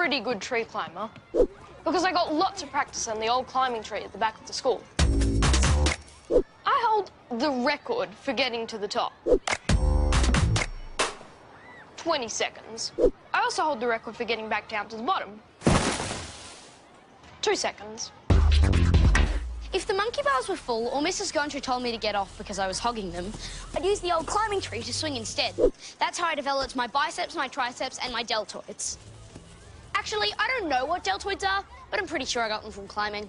pretty good tree climber because I got lots of practice on the old climbing tree at the back of the school. I hold the record for getting to the top. 20 seconds. I also hold the record for getting back down to the bottom. 2 seconds. If the monkey bars were full or Mrs. Gontra told me to get off because I was hogging them, I'd use the old climbing tree to swing instead. That's how I developed my biceps, my triceps, and my deltoids. Actually, I don't know what deltoids are, but I'm pretty sure I got them from climbing.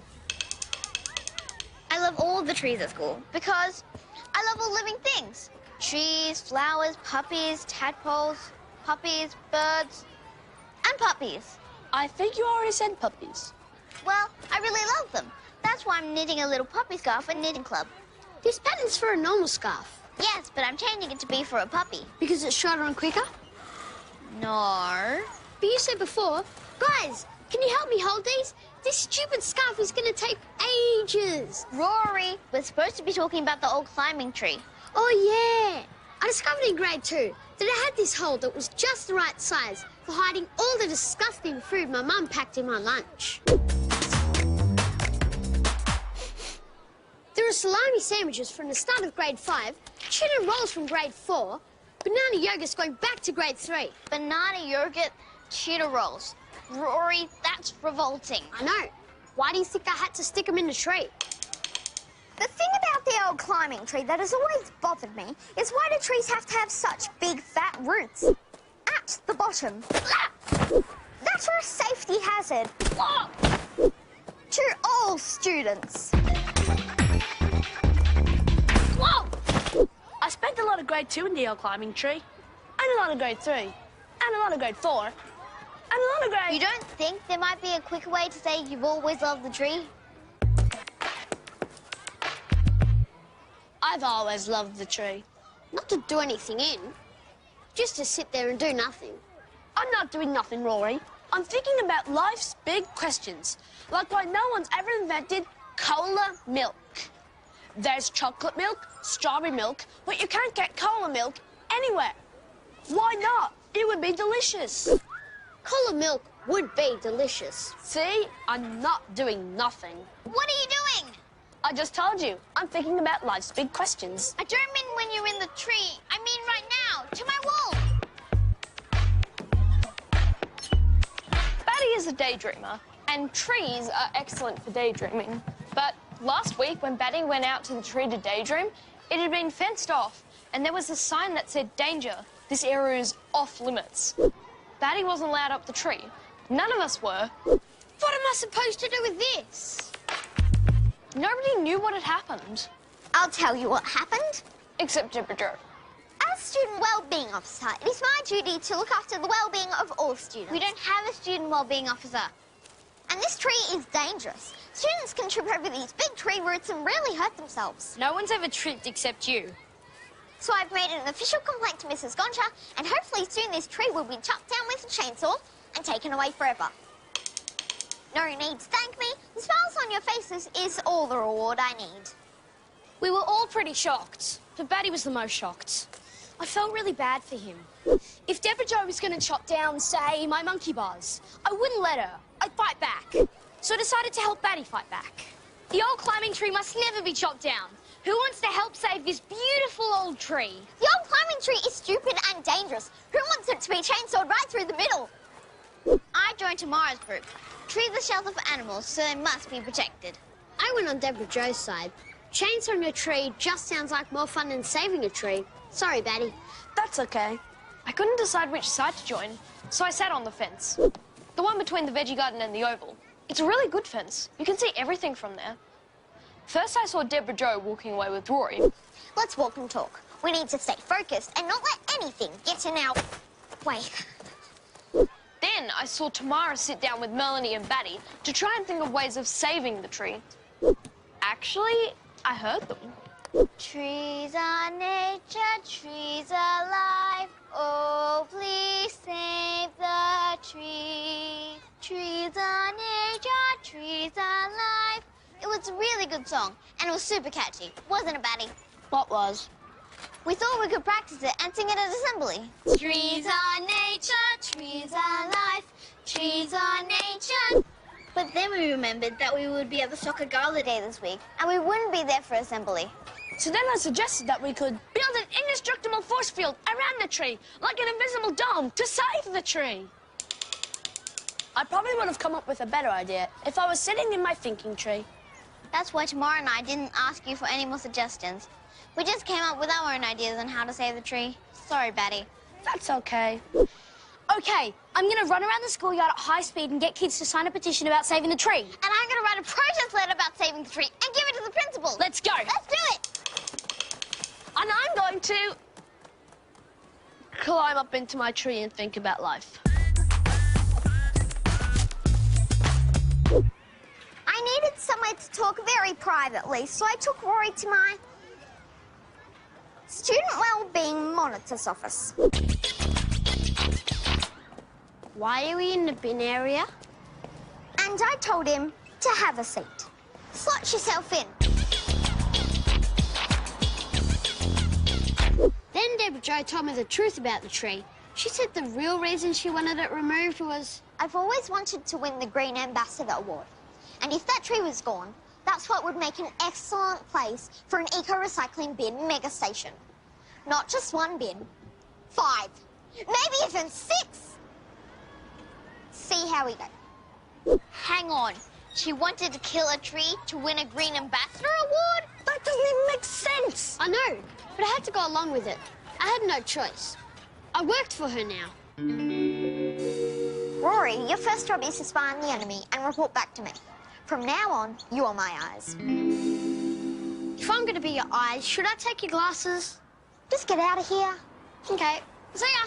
I love all the trees at school because I love all living things. Trees, flowers, puppies, tadpoles, puppies, birds, and puppies. I think you already said puppies. Well, I really love them. That's why I'm knitting a little puppy scarf at Knitting Club. This pattern's for a normal scarf. Yes, but I'm changing it to be for a puppy. Because it's shorter and quicker? No. But you said before, guys, can you help me hold these? This stupid scarf is going to take ages. Rory, we're supposed to be talking about the old climbing tree. Oh, yeah. I discovered in grade 2 that it had this hole that was just the right size for hiding all the disgusting food my mum packed in my lunch. There are salami sandwiches from the start of grade 5, cheddar rolls from grade 4, banana yogurt's going back to grade 3. Banana yogurt, cheetah rolls. Rory, that's revolting. I know. Why do you think I had to stick them in the tree? The thing about the old climbing tree that has always bothered me is why do trees have to have such big, fat roots at the bottom? That's a safety hazard to all students. Whoa! I spent a lot of grade 2 in the old climbing tree, and a lot of grade 3, and a lot of grade 4, and a lot of grade... You don't think there might be a quicker way to say you've always loved the tree? I've always loved the tree. Not to do anything in, just to sit there and do nothing. I'm not doing nothing, Rory. I'm thinking about life's big questions, like why no one's ever invented cola milk. There's chocolate milk, strawberry milk, but you can't get cola milk anywhere. Why not? It would be delicious. Cola milk would be delicious. See? I'm not doing nothing. What are you doing? I just told you. I'm thinking about life's big questions. I don't mean when you're in the tree. I mean right now, to my wall. Battie is a daydreamer, and trees are excellent for daydreaming. But last week, when Battie went out to the tree to daydream, it had been fenced off, and there was a sign that said, "Danger, this area is off limits." Battie wasn't allowed up the tree. None of us were. What am I supposed to do with this? Nobody knew what had happened. I'll tell you what happened. Except Deborah Jo. As student well-being officer, it is my duty to look after the well-being of all students. We don't have a student well-being officer. And this tree is dangerous. Students can trip over these big tree roots and really hurt themselves. No one's ever tripped except you. So I've made an official complaint to Mrs. Gontra, and hopefully soon this tree will be chopped down with a chainsaw and taken away forever. No need to thank me. The smiles on your faces is all the reward I need. We were all pretty shocked, but Battie was the most shocked. I felt really bad for him. If Deborah Jo was going to chop down, say, my monkey bars, I wouldn't let her. I'd fight back. So I decided to help Battie fight back. The old climbing tree must never be chopped down. Who wants to help save this beautiful old tree? The old climbing tree is stupid and dangerous. Who wants it to be chainsawed right through the middle? I joined Tamara's group. Trees are shelter for animals, so they must be protected. I went on Deborah Jo's side. Chainsawing a tree just sounds like more fun than saving a tree. Sorry, Battie. That's okay. I couldn't decide which side to join, so I sat on the fence. The one between the veggie garden and the oval. It's a really good fence. You can see everything from there. First, I saw Deborah Jo walking away with Rory. Let's walk and talk. We need to stay focused and not let anything get in our way. Then I saw Tamara sit down with Melanie and Battie to try and think of ways of saving the tree. Actually, I heard them. Trees are nature, trees are life. Oh, please save the trees. Trees are nature, trees are life. It was a really good song, and it was super catchy, wasn't it, Battie? What was? We thought we could practice it and sing it at assembly. Trees are nature, trees are life. Trees are nature. But then we remembered that we would be at the soccer gala day this week, and we wouldn't be there for assembly. So then I suggested that we could build an indestructible force field around the tree, like an invisible dome, to save the tree. I probably would have come up with a better idea if I was sitting in my thinking tree. That's why Tamara and I didn't ask you for any more suggestions. We just came up with our own ideas on how to save the tree. Sorry, Battie. That's okay. Okay, I'm gonna run around the schoolyard at high speed and get kids to sign a petition about saving the tree. And I'm gonna write a protest letter about saving the tree and give it to the principal. Let's go. Let's do it. And I'm going to climb up into my tree and think about life. I needed somewhere to talk very privately, so I took Rory to my student wellbeing monitor's office. Why are we in the bin area? And I told him to have a seat. Slot yourself in. Then Deborah Jo told me the truth about the tree. She said the real reason she wanted it removed was... I've always wanted to win the Green Ambassador Award. And if that tree was gone, that's what would make an excellent place for an eco-recycling bin mega station. Not just one bin, 5, maybe even 6. See how we go. Hang on. She wanted to kill a tree to win a Green Ambassador Award? That doesn't even make sense. I know, but I had to go along with it. I had no choice. I worked for her now. Rory, your first job is to spy on the enemy and report back to me. From now on, you are my eyes. If I'm going to be your eyes, should I take your glasses? Just get out of here. Okay, see ya.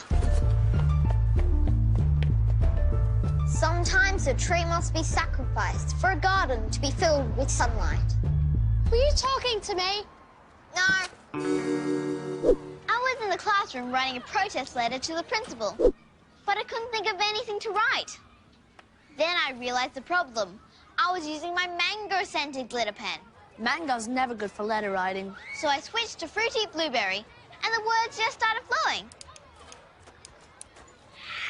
Sometimes a tree must be sacrificed for a garden to be filled with sunlight. Were you talking to me? No. I was in the classroom writing a protest letter to the principal, but I couldn't think of anything to write. Then I realized the problem. I was using my mango-scented glitter pen. Mango's never good for letter writing. So I switched to fruity blueberry, and the words just started flowing.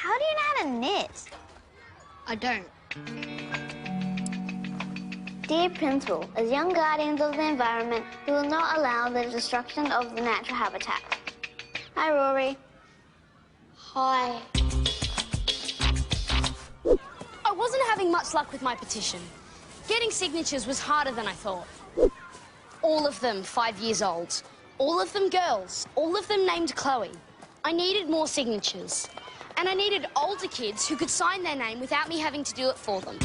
How do you know how to knit? I don't. Dear Principal, as young guardians of the environment, we will not allow the destruction of the natural habitat. Hi, Rory. Hi. I wasn't having much luck with my petition. Getting signatures was harder than I thought. All of them 5 years old. All of them girls. All of them named Chloe. I needed more signatures. And I needed older kids who could sign their name without me having to do it for them.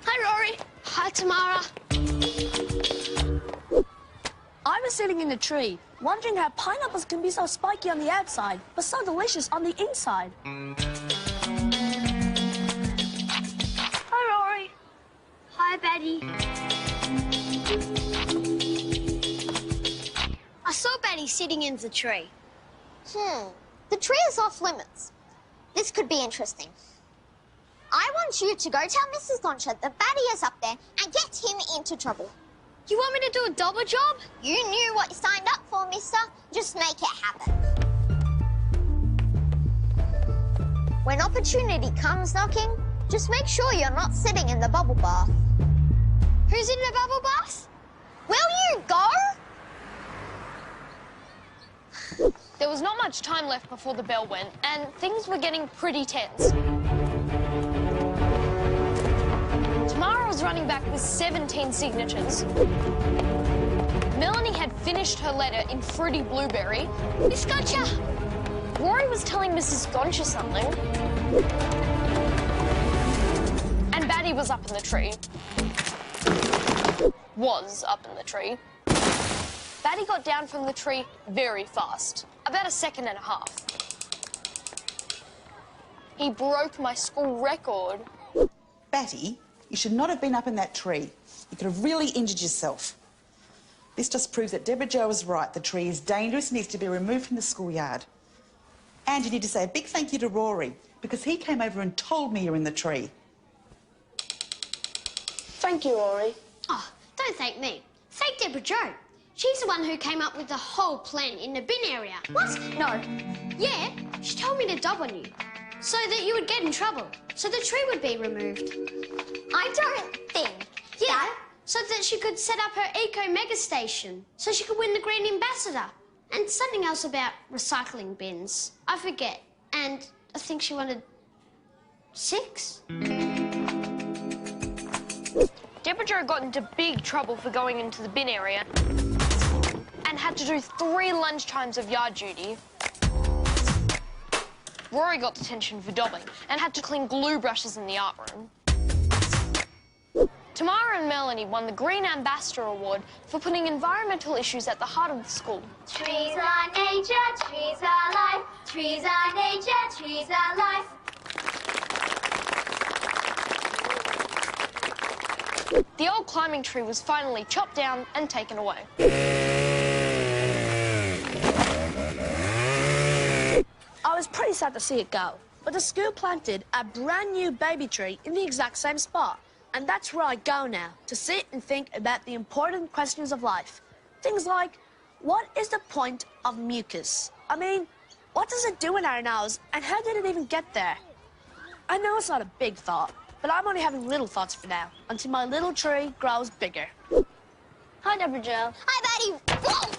Hi, Rory. Hi, Tamara. I was sitting in a tree, wondering how pineapples can be so spiky on the outside, but so delicious on the inside. Hi, Rory. Hi, Battie. I saw Battie sitting in the tree. The tree is off limits. This could be interesting. I want you to go tell Mrs. Concha that Battie is up there and get him into trouble. You want me to do a double job? You knew what you signed up for, mister. Just make it happen. When opportunity comes knocking, just make sure you're not sitting in the bubble bath. Who's in the bubble bath? Will you go? There was not much time left before the bell went, and things were getting pretty tense. Tamara was running back with 17 signatures. Melanie had finished her letter in fruity blueberry. Miss Gotcha! Rory was telling Mrs. Goncha something. And Battie was up in the tree. Was up in the tree. Battie got down from the tree very fast, about 1.5 seconds. He broke my school record. Battie, you should not have been up in that tree. You could have really injured yourself. This just proves that Deborah Jo was right. The tree is dangerous and needs to be removed from the schoolyard. And you need to say a big thank you to Rory, because he came over and told me you're in the tree. Thank you, Rory. Oh, don't thank me. Thank Deborah Jo. She's the one who came up with the whole plan in the bin area. What? No. Yeah, she told me to dub on you. so that you would get in trouble, so the tree would be removed. I don't think. Yeah, so that she could set up her eco-mega station, so she could win the Green Ambassador. And something else about recycling bins. I forget. And I think she wanted 6. Deborah Jo got into big trouble for going into the bin area and had to do 3 lunch times of yard duty. Rory got detention for dobbing and had to clean glue brushes in the art room. Tamara and Melanie won the Green Ambassador Award for putting environmental issues at the heart of the school. Trees are nature, trees are life. Trees are nature, trees are life. The old climbing tree was finally chopped down and taken away. I was pretty sad to see it go, but the school planted a brand new baby tree in the exact same spot. And that's where I go now, to sit and think about the important questions of life. Things like, what is the point of mucus? I mean, what does it do in our nose, and how did it even get there? I know it's not a big thought, but I'm only having little thoughts for now, until my little tree grows bigger. Hi, Deborah Jo. Hi, Battie. Whoa!